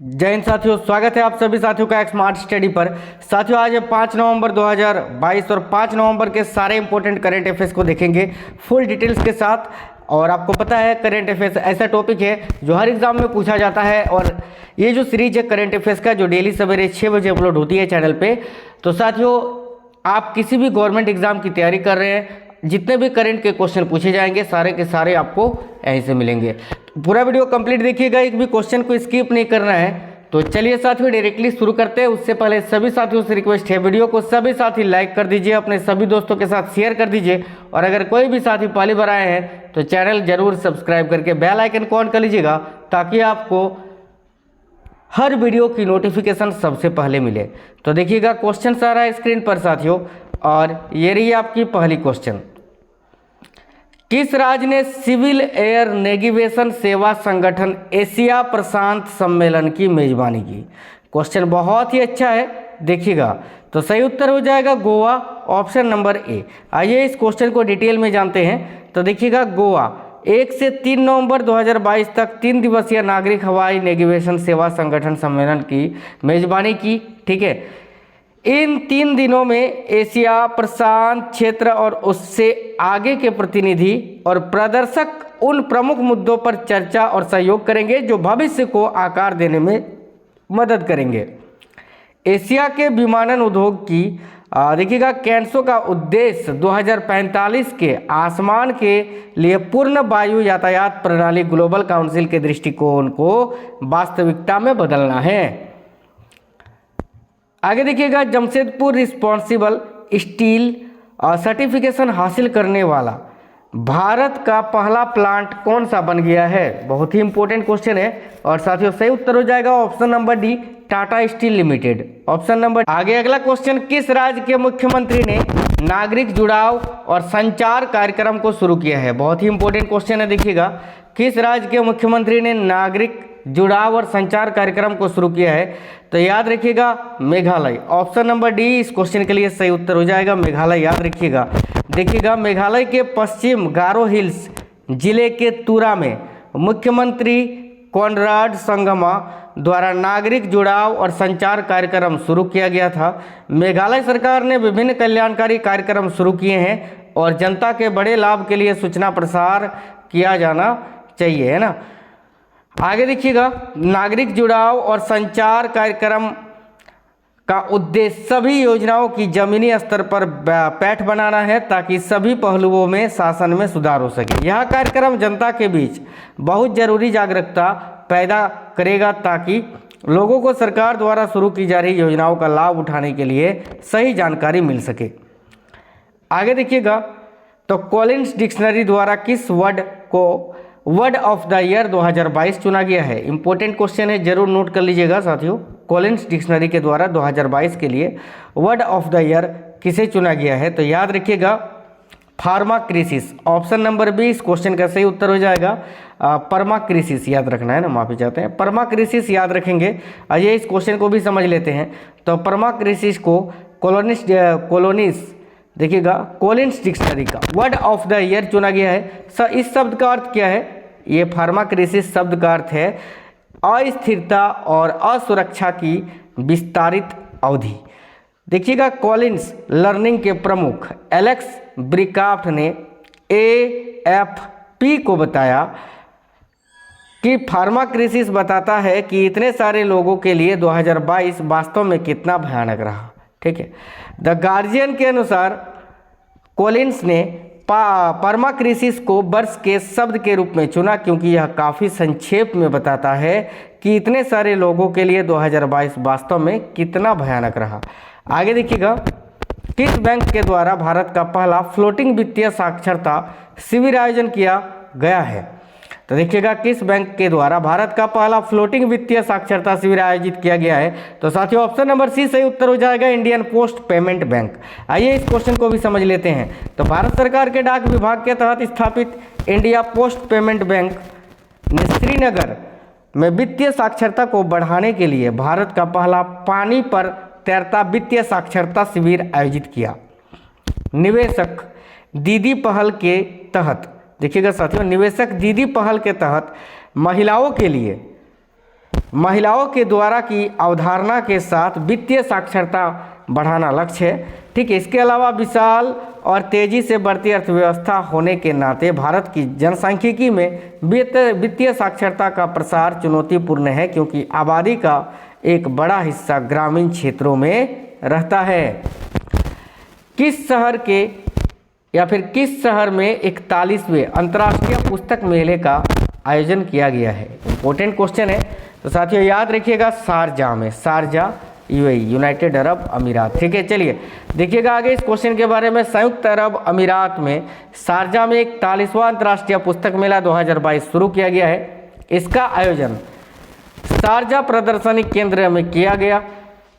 जय हिंद साथियों, स्वागत है आप सभी साथियों का एक स्मार्ट स्टडी पर। साथियों आज है 5 नवंबर 2022 और 5 नवंबर के सारे इंपॉर्टेंट करंट अफेयर्स को देखेंगे फुल डिटेल्स के साथ। और आपको पता है करंट अफेयर्स ऐसा टॉपिक है जो हर एग्जाम में पूछा जाता है। और ये जो सीरीज है करंट अफेयर्स का जो डेली सवेरे 6 बजे अपलोड होती है चैनल पे, तो साथियों आप किसी भी गवर्नमेंट एग्जाम की तैयारी कर रहे हैं, जितने भी करंट के क्वेश्चन पूछे जाएंगे सारे के सारे आपको यहीं से मिलेंगे। पूरा वीडियो कंप्लीट देखिएगा, एक भी क्वेश्चन को स्किप नहीं करना है। तो चलिए साथियों डायरेक्टली शुरू करते हैं। उससे पहले सभी साथियों से रिक्वेस्ट है, वीडियो को सभी साथी लाइक कर दीजिए, अपने सभी दोस्तों के साथ शेयर कर दीजिए। और अगर कोई भी साथी पहली बार आए हैं तो चैनल जरूर सब्सक्राइब करके बेल आइकन को ऑन कर लीजिएगा, ताकि आपको हर वीडियो की नोटिफिकेशन सबसे पहले मिले। तो देखिएगा क्वेश्चन सारा है स्क्रीन पर साथियों, और ये रही आपकी पहली क्वेश्चन। किस राज्य ने सिविल एयर नेविगेशन सेवा संगठन एशिया प्रशांत सम्मेलन की मेजबानी की? क्वेश्चन बहुत ही अच्छा है, देखिएगा। तो सही उत्तर हो जाएगा गोवा, ऑप्शन नंबर ए। आइए इस क्वेश्चन को डिटेल में जानते हैं। तो देखिएगा गोवा 1 से 3 नवंबर 2022 तक 3 दिवसीय नागरिक हवाई नेविगेशन सेवा संगठन सम्मेलन की मेजबानी की। ठीक है, इन 3 दिनों में एशिया प्रशांत क्षेत्र और उससे आगे के प्रतिनिधि और प्रदर्शक उन प्रमुख मुद्दों पर चर्चा और सहयोग करेंगे जो भविष्य को आकार देने में मदद करेंगे। एशिया के विमानन उद्योग की देखिएगा कैंसो का उद्देश्य 2045 के आसमान के लिए पूर्ण वायु यातायात प्रणाली ग्लोबल काउंसिल के दृष्टिकोण को वास्तविकता में बदलना है। आगे देखिएगा जमशेदपुर रिस्पॉन्सिबल स्टील सर्टिफिकेशन हासिल करने वाला भारत का पहला प्लांट कौन सा बन गया है? बहुत ही इंपॉर्टेंट क्वेश्चन है। और साथियों सही उत्तर हो जाएगा option number D, Tata steel limited, option number. आगे अगला क्वेश्चन, किस राज्य के मुख्यमंत्री ने नागरिक जुड़ाव और संचार कार्यक्रम को शुरू किया है? बहुत ही इंपॉर्टेंट क्वेश्चन है, देखिएगा। किस राज्य के मुख्यमंत्री ने नागरिक जुड़ाव और संचार कार्यक्रम को शुरू किया है? तो याद रखिएगा मेघालय, ऑप्शन नंबर डी इस क्वेश्चन के लिए सही उत्तर हो जाएगा मेघालय, याद रखिएगा। देखिएगा मेघालय के पश्चिम गारो हिल्स जिले के तुरा में मुख्यमंत्री कॉनराड संगमा द्वारा नागरिक जुड़ाव और संचार कार्यक्रम शुरू किया गया था। मेघालय सरकार ने विभिन्न कल्याणकारी कार्यक्रम शुरू किए हैं और जनता के बड़े लाभ के लिए सूचना प्रसार किया जाना चाहिए, है ना। आगे देखिएगा नागरिक जुड़ाव और संचार कार्यक्रम का उद्देश्य सभी योजनाओं की जमीनी स्तर पर पैठ बनाना है, ताकि सभी पहलुओं में शासन में सुधार हो सके। यह कार्यक्रम जनता के बीच बहुत जरूरी जागरूकता पैदा करेगा, ताकि लोगों को सरकार द्वारा शुरू की जा रही योजनाओं का लाभ उठाने के लिए सही जानकारी मिल सके। आगे देखिएगा तो कॉलिन्स डिक्शनरी द्वारा किस वर्ड को वर्ड ऑफ द ईयर 2022 चुना गया है? इंपॉर्टेंट क्वेश्चन है, जरूर नोट कर लीजिएगा साथियों। कॉलिन्स डिक्शनरी के द्वारा 2022 के लिए वर्ड ऑफ द ईयर किसे चुना गया है? तो याद रखिएगा फार्माक्रिसिस, ऑप्शन नंबर बी इस क्वेश्चन का सही उत्तर हो जाएगा। परमाक्रिसिस याद रखना है ना, माफी चाहते हैं, परमाक्रिसिस याद रखेंगे। आइए इस क्वेश्चन को भी समझ लेते हैं। तो परमाक्रिसिस को कॉलोनिस देखिएगा कॉलिन्स डिक्शनरी का वर्ड ऑफ द ईयर चुना गया है। इस शब्द का अर्थ क्या है? ये फार्माक्रिसिस शब्द का अर्थ है अस्थिरता और असुरक्षा की विस्तारित अवधि। देखिएगा कॉलिन्स लर्निंग के प्रमुख एलेक्स ब्रिकाफ्ट ने AFP को बताया कि फार्माक्रिसिस बताता है कि इतने सारे लोगों के लिए 2022 वास्तव में कितना भयानक रहा। ठीक है, द गार्जियन के अनुसार कॉलिन्स ने परमाक्रिसिस को वर्ष के शब्द के रूप में चुना, क्योंकि यह काफ़ी संक्षेप में बताता है कि इतने सारे लोगों के लिए 2022 वास्तव में कितना भयानक रहा। आगे देखिएगा किस बैंक के द्वारा भारत का पहला फ्लोटिंग वित्तीय साक्षरता शिविर आयोजन किया गया है? तो देखिएगा किस बैंक के द्वारा भारत का पहला फ्लोटिंग वित्तीय साक्षरता शिविर आयोजित किया गया है? तो साथियों ऑप्शन नंबर सी सही उत्तर हो जाएगा इंडियन पोस्ट पेमेंट बैंक। आइए इस क्वेश्चन को भी समझ लेते हैं। तो भारत सरकार के डाक विभाग के तहत स्थापित इंडिया पोस्ट पेमेंट बैंक ने श्रीनगर में वित्तीय साक्षरता को बढ़ाने के लिए भारत का पहला पानी पर तैरता वित्तीय साक्षरता शिविर आयोजित किया। निवेशक दीदी पहल के तहत देखिएगा साथियों, निवेशक दीदी पहल के तहत महिलाओं के लिए महिलाओं के द्वारा की अवधारणा के साथ वित्तीय साक्षरता बढ़ाना लक्ष्य है। ठीक है, इसके अलावा विशाल और तेजी से बढ़ती अर्थव्यवस्था होने के नाते भारत की जनसांख्यिकी में वित्तीय साक्षरता का प्रसार चुनौतीपूर्ण है, क्योंकि आबादी का एक बड़ा हिस्सा ग्रामीण क्षेत्रों में रहता है। किस शहर में 41वें अंतर्राष्ट्रीय पुस्तक मेले का आयोजन किया गया है? इंपॉर्टेंट क्वेश्चन है, तो साथियों याद रखिएगा शारजाह में, शारजाह यूएई, यूनाइटेड अरब अमीरात। ठीक है, चलिए देखिएगा आगे इस क्वेश्चन के बारे में। संयुक्त अरब अमीरात में शारजाह में 41वां अंतर्राष्ट्रीय पुस्तक मेला 2022 शुरू किया गया है। इसका आयोजन शारजाह प्रदर्शनी केंद्र में किया गया।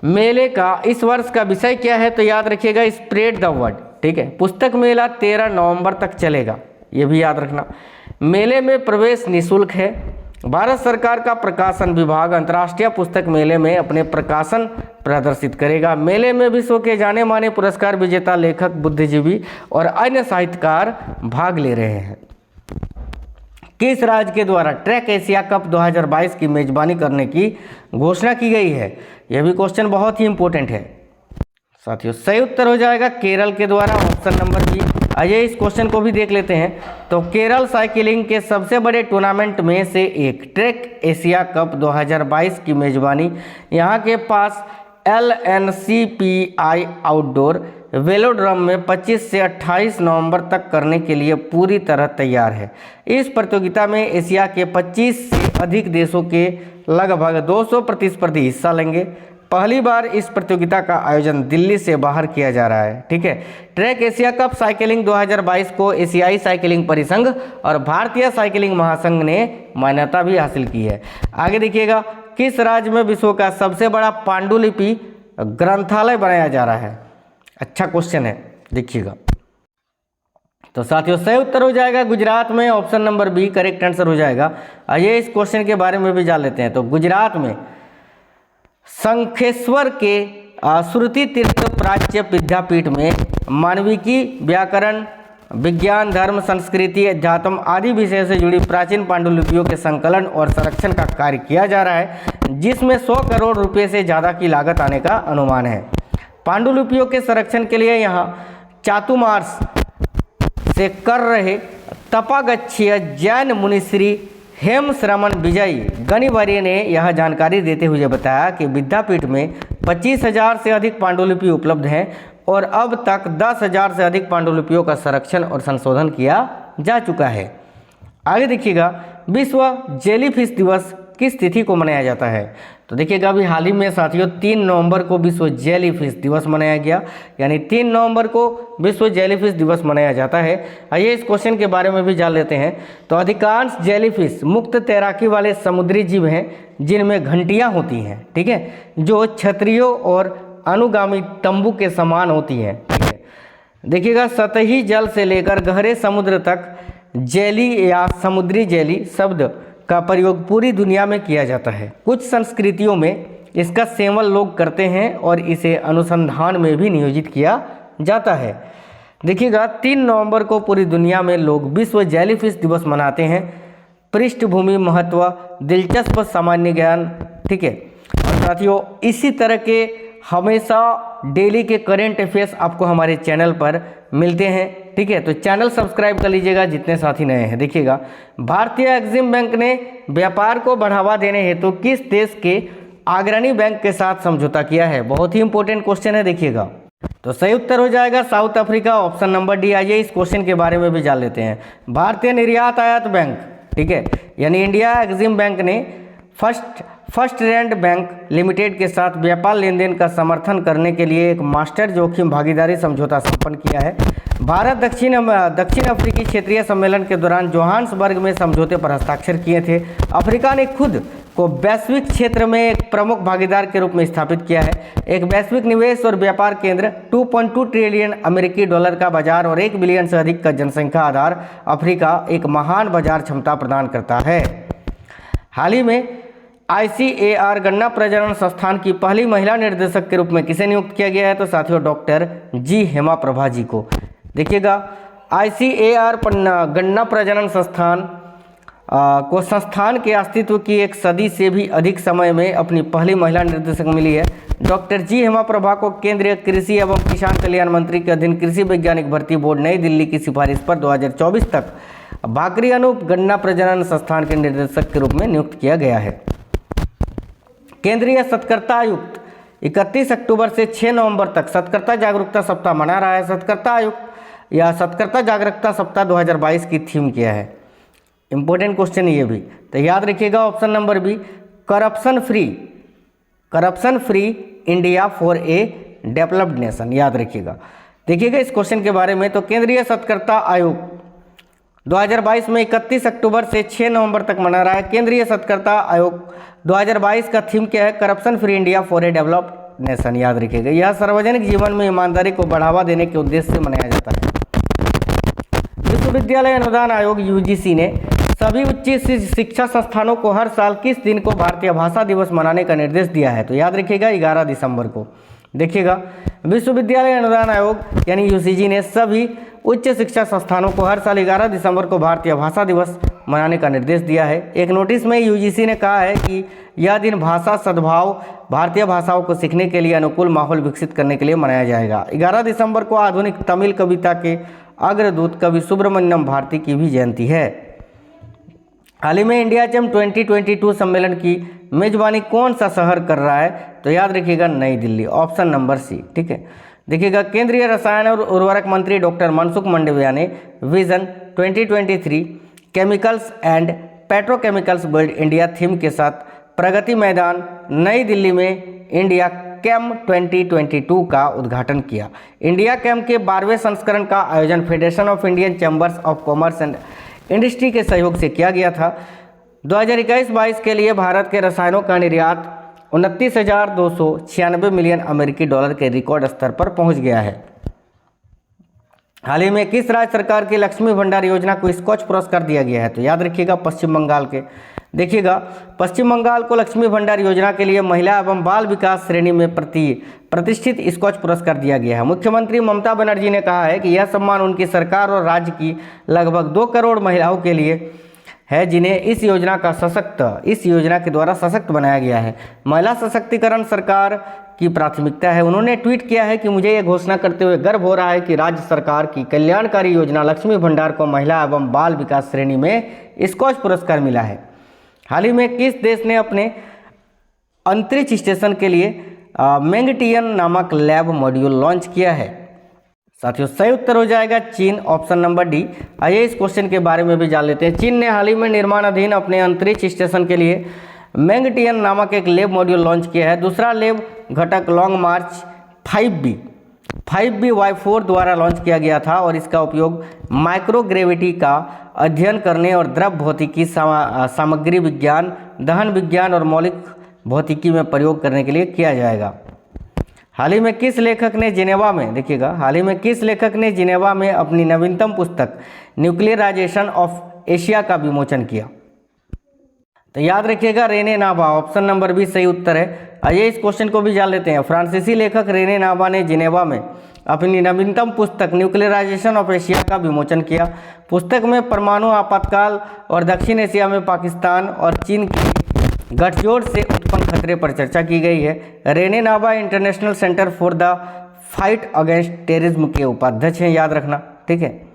मेले का इस वर्ष का विषय क्या है? तो याद रखिएगा स्प्रेड द वर्ड। ठीक है, पुस्तक मेला 13 नवंबर तक चलेगा, ये भी याद रखना। मेले में प्रवेश निःशुल्क है। भारत सरकार का प्रकाशन विभाग अंतर्राष्ट्रीय पुस्तक मेले में अपने प्रकाशन प्रदर्शित करेगा। मेले में विश्व के जाने माने पुरस्कार विजेता लेखक, बुद्धिजीवी और अन्य साहित्यकार भाग ले रहे हैं। किस राज्य के द्वारा ट्रैक एशिया कप 2022 की मेजबानी करने की घोषणा की गई है? यह भी क्वेश्चन बहुत ही इंपॉर्टेंट है साथियों। सही उत्तर हो जाएगा केरल के द्वारा, ऑप्शन नंबर बी। आइए इस क्वेश्चन को भी देख लेते हैं। तो केरल साइकिलिंग के सबसे बड़े टूर्नामेंट में से एक ट्रैक एशिया कप 2022 की मेजबानी यहाँ के पास LNCPI आउटडोर वेलोड्रम में 25 से 28 नवंबर तक करने के लिए पूरी तरह तैयार है। इस प्रतियोगिता में एशिया के 25 से अधिक देशों के लगभग 200 प्रतिस्पर्धी हिस्सा लेंगे। पहली बार इस प्रतियोगिता का आयोजन दिल्ली से बाहर किया जा रहा है। ठीक है, ट्रैक एशिया कप साइकिलिंग 2022 को एशियाई साइकिलिंग परिसंघ और भारतीय साइकिलिंग महासंघ ने मान्यता भी हासिल की है। आगे देखिएगा, किस राज्य में विश्व का सबसे बड़ा पांडुलिपि ग्रंथालय बनाया जा रहा है? अच्छा क्वेश्चन है, देखिएगा। तो साथियों सही उत्तर हो जाएगा गुजरात में, option number B correct answer हो जाएगा। आइए इस क्वेश्चन के बारे में भी जान लेते हैं। तो गुजरात में शंखेश्वर के श्रुति तीर्थ प्राच्य विद्यापीठ में मानविकी, व्याकरण, विज्ञान, धर्म, संस्कृति, अध्यात्म आदि विषय से जुड़ी प्राचीन पांडुलिपियों के संकलन और संरक्षण का कार्य किया जा रहा है, जिसमें 100 करोड़ रुपए से ज़्यादा की लागत आने का अनुमान है। पांडुलिपियों के संरक्षण के लिए यहाँ चातुर्मास से कर रहे तपागच्छीय जैन मुनिश्री हेम श्रमण विजय गणिवर्य ने यह जानकारी देते हुए बताया कि विद्यापीठ में 25,000 से अधिक पांडुलिपि उपलब्ध हैं और अब तक 10,000 से अधिक पांडुलिपियों का संरक्षण और संशोधन किया जा चुका है। आगे देखिएगा, विश्व जेलीफिश दिवस किस तिथि को मनाया जाता है? तो देखिएगा अभी हाल ही में साथियों 3 नवंबर को विश्व जेलीफिश दिवस मनाया गया, यानी 3 नवंबर को विश्व जेलीफिश दिवस मनाया जाता है। आइए इस क्वेश्चन के बारे में भी जान लेते हैं। तो अधिकांश जेलीफिश मुक्त तैराकी वाले समुद्री जीव हैं जिनमें घंटियाँ होती हैं, ठीक है, जो छतरियों और अनुगामी तंबू के समान होती हैं। ठीक है, देखिएगा सतही जल से लेकर गहरे समुद्र तक जेली या समुद्री जेली शब्द का प्रयोग पूरी दुनिया में किया जाता है। कुछ संस्कृतियों में इसका सेवन लोग करते हैं और इसे अनुसंधान में भी नियोजित किया जाता है। देखिएगा 3 नवंबर को पूरी दुनिया में लोग विश्व जेलीफिश दिवस मनाते हैं। पृष्ठभूमि महत्व, दिलचस्प सामान्य ज्ञान, ठीक है। और साथियों इसी तरह के हमेशा डेली के करेंट अफेयर्स आपको हमारे चैनल पर मिलते हैं, ठीक है। तो चैनल सब्सक्राइब कर लीजिएगा जितने साथी नए हैं। देखिएगा भारतीय एक्सिम बैंक ने व्यापार को बढ़ावा देने हेतु किस देश के अग्रणी बैंक के साथ समझौता किया है? बहुत ही इंपॉर्टेंट क्वेश्चन है, देखिएगा। तो सही उत्तर हो जाएगा south Africa, option number D. आइए इस क्वेश्चन के बारे में भी जान लेते हैं। भारतीय निर्यात आयात बैंक, ठीक है, यानी इंडिया एक्सिम बैंक ने फर्स्ट रैंड बैंक लिमिटेड के साथ व्यापार लेन देन का समर्थन करने के लिए एक मास्टर जोखिम भागीदारी समझौता संपन्न किया है। भारत दक्षिण अफ्रीकी क्षेत्रीय सम्मेलन के दौरान जोहान्सबर्ग में समझौते पर हस्ताक्षर किए थे। अफ्रीका ने खुद को वैश्विक क्षेत्र में एक प्रमुख भागीदार के रूप में स्थापित किया है। एक वैश्विक निवेश और व्यापार केंद्र, 2.2 ट्रिलियन अमेरिकी डॉलर का बाजार और 1 बिलियन से अधिक का जनसंख्या आधार अफ्रीका एक महान बाजार क्षमता प्रदान करता है। हाल ही में ICAR गन्ना प्रजनन संस्थान की पहली महिला निर्देशक के रूप में किसे नियुक्त किया गया है? तो साथियों डॉक्टर जी हेमा प्रभा जी को। देखिएगा ICAR गन्ना प्रजनन संस्थान को संस्थान के अस्तित्व की एक सदी से भी अधिक समय में अपनी पहली महिला निर्देशक मिली है। डॉक्टर जी हेमा प्रभा को केंद्रीय कृषि एवं किसान कल्याण मंत्री के अधीन कृषि वैज्ञानिक भर्ती बोर्ड नई दिल्ली की सिफारिश पर 2024 तक भाकरी अनूप गन्ना प्रजनन संस्थान के निर्देशक के रूप में नियुक्त किया गया है। केंद्रीय सतर्कता आयुक्त 31 अक्टूबर से 6 नवंबर तक सतर्कता जागरूकता सप्ताह मना रहा है। सतर्कता आयुक्त या सतर्कता जागरूकता सप्ताह 2022 की थीम क्या है? इंपॉर्टेंट क्वेश्चन ये भी, तो याद रखिएगा option number B, corruption free India for a developed nation. याद रखिएगा। देखिएगा इस क्वेश्चन के बारे में, तो केंद्रीय सतर्कता आयोग 2022 में 31 अक्टूबर से 6 नवंबर तक मना रहा है। केंद्रीय सतर्कता आयोग 2022 का थीम क्या है? Corruption free India for a developed nation. याद रखिएगा। यह सार्वजनिक जीवन में ईमानदारी को बढ़ावा देने के उद्देश्य से मनाया जाता है। विश्वविद्यालय अनुदान आयोग यूजीसी ने सभी उच्च शिक्षा संस्थानों को हर साल किस दिन को भारतीय भाषा दिवस मनाने का निर्देश दिया है? तो याद रखिएगा 11 दिसंबर को। देखिएगा विश्वविद्यालय अनुदान आयोग यानी यूजीसी ने सभी उच्च शिक्षा संस्थानों को हर साल 11 दिसंबर को भारतीय भाषा दिवस मनाने का निर्देश दिया है। एक नोटिस में यूजीसी ने कहा है कि यह दिन भाषा सद्भाव, भारतीय भाषाओं को सीखने के लिए अनुकूल माहौल विकसित करने के लिए मनाया जाएगा। 11 दिसंबर को आधुनिक तमिल कविता के अग्रदूत कवि सुब्रमण्यम भारती की भी जयंती है। हाल ही में इंडिया चैम 2022 सम्मेलन की मेजबानी कौन सा शहर कर रहा है? तो याद रखिएगा नई दिल्ली, ऑप्शन नंबर सी। ठीक है। देखिएगा केंद्रीय रसायन और उर्वरक मंत्री डॉक्टर मनसुख मंडाविया ने vision 2023 chemicals and petrochemicals build India theme के साथ प्रगति मैदान नई दिल्ली में इंडिया कैम 2022 का उद्घाटन किया। इंडिया कैम के 12वें संस्करण का आयोजन federation of Indian chambers of commerce and industry के सहयोग से किया गया था। 2021-22 के लिए भारत के रसायनों का निर्यात 29,296 मिलियन अमेरिकी डॉलर के रिकॉर्ड स्तर पर पहुंच गया है। हाल ही में किस राज्य सरकार की लक्ष्मी भंडार योजना को स्कॉच पुरस्कार दिया गया है? तो याद रखिएगा पश्चिम बंगाल के। देखिएगा पश्चिम बंगाल को लक्ष्मी भंडार योजना के लिए महिला एवं बाल विकास श्रेणी में प्रतिष्ठित स्कॉच पुरस्कार दिया गया है। मुख्यमंत्री ममता बनर्जी ने कहा है कि यह सम्मान उनकी सरकार और राज्य की लगभग 2 करोड़ महिलाओं के लिए है जिन्हें इस योजना के द्वारा सशक्त बनाया गया है। महिला सशक्तिकरण सरकार की प्राथमिकता है। उन्होंने ट्वीट किया है कि मुझे यह घोषणा करते हुए गर्व हो रहा है कि राज्य सरकार की कल्याणकारी योजना लक्ष्मी भंडार को महिला एवं बाल विकास श्रेणी में स्कॉच पुरस्कार मिला है। हाल ही में किस देश ने अपने अंतरिक्ष स्टेशन के लिए मैंगटियन नामक लैब मॉड्यूल लॉन्च किया है? साथियों सही उत्तर हो जाएगा चीन, ऑप्शन नंबर डी। आइए इस क्वेश्चन के बारे में भी जान लेते हैं। चीन ने हाल ही में निर्माणाधीन अपने अंतरिक्ष स्टेशन के लिए मैंगटियन नामक एक लैब मॉड्यूल लॉन्च किया है। दूसरा लैब घटक लॉन्ग मार्च 5B/4 द्वारा लॉन्च किया गया था और इसका उपयोग माइक्रोग्रेविटी का अध्ययन करने और द्रव भौतिकी, सामग्री विज्ञान, दहन विज्ञान और मौलिक भौतिकी में प्रयोग करने के लिए किया जाएगा। हाल ही में किस लेखक ने जिनेवा में, देखिएगा हाल ही में किस लेखक ने जिनेवा में अपनी नवीनतम पुस्तक न्यूक्लियराइजेशन ऑफ एशिया का विमोचन किया? तो याद रखिएगा रेने नावा, ऑप्शन नंबर बी सही उत्तर है। आइए इस क्वेश्चन को भी जान लेते हैं। फ्रांसीसी लेखक रेने नावा ने जिनेवा में अपनी नवीनतम पुस्तक न्यूक्लियराइजेशन ऑफ एशिया का विमोचन किया। पुस्तक में परमाणु आपातकाल और दक्षिण एशिया में पाकिस्तान और चीन की गठजोड़ से उत्पन्न खतरे पर चर्चा की गई है। Rene Nava International Centre for the Fight Against Terrorism के उपाध्यक्ष हैं, याद रखना। ठीक है।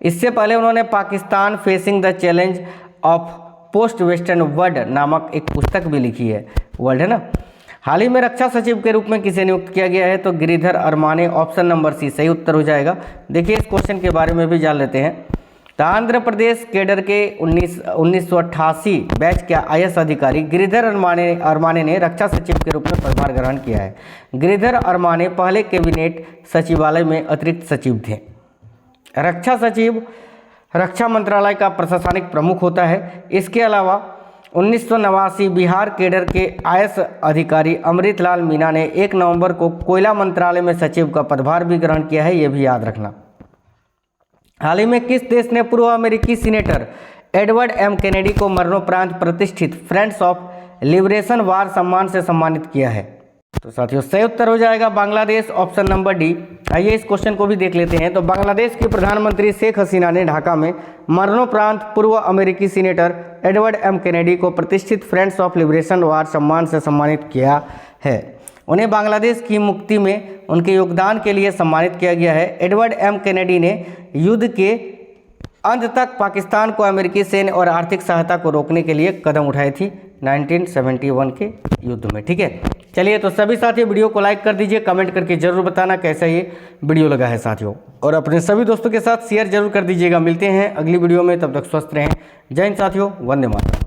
इससे पहले उन्होंने Pakistan facing the challenge of post western world नामक एक पुस्तक भी लिखी है। वर्ल्ड है ना। हाल ही में रक्षा सचिव के रूप में किसे नियुक्त किया गया है? तो Giridhar Aramane, option number C सही उत्तर हो जाएगा। देखिए इस क्वेश्चन के बारे में भी जान लेते हैं। तो आंध्र प्रदेश कैडर के 1988 बैच के IAS अधिकारी गिरिधर अरमाने ने रक्षा सचिव के रूप में पदभार ग्रहण किया है। गिरिधर अरमाने पहले कैबिनेट सचिवालय में अतिरिक्त सचिव थे। रक्षा सचिव रक्षा मंत्रालय का प्रशासनिक प्रमुख होता है। इसके अलावा 1989 बिहार कैडर के IAS अधिकारी अमृतलाल मीना ने 1 नवंबर को कोयला मंत्रालय में सचिव का पदभार भी ग्रहण किया है, ये भी याद रखना। हाल ही में किस देश ने पूर्व अमेरिकी सीनेटर एडवर्ड M कैनेडी को मरणोपरांत प्रतिष्ठित फ्रेंड्स ऑफ लिबरेशन वार सम्मान से सम्मानित किया है? तो साथियों सही उत्तर हो जाएगा बांग्लादेश, ऑप्शन नंबर डी। आइए इस क्वेश्चन को भी देख लेते हैं। तो बांग्लादेश की प्रधानमंत्री शेख हसीना ने ढाका में मरणोपरांत पूर्व अमेरिकी सीनेटर एडवर्ड एम कैनेडी को प्रतिष्ठित फ्रेंड्स ऑफ लिबरेशन वार सम्मान से सम्मानित किया है। उन्हें बांग्लादेश की मुक्ति में उनके योगदान के लिए सम्मानित किया गया है। एडवर्ड एम कैनेडी ने युद्ध के अंत तक पाकिस्तान को अमेरिकी सैन्य और आर्थिक सहायता को रोकने के लिए कदम उठाई थी 1971 के युद्ध में। ठीक है, चलिए तो सभी साथियों वीडियो को लाइक कर दीजिए, कमेंट करके जरूर बताना कैसा ये वीडियो लगा है साथियों, और अपने सभी दोस्तों के साथ शेयर जरूर कर दीजिएगा। मिलते हैं अगली वीडियो में, तब तक स्वस्थ रहें। जय हिंद साथियों, वंदे मातरम।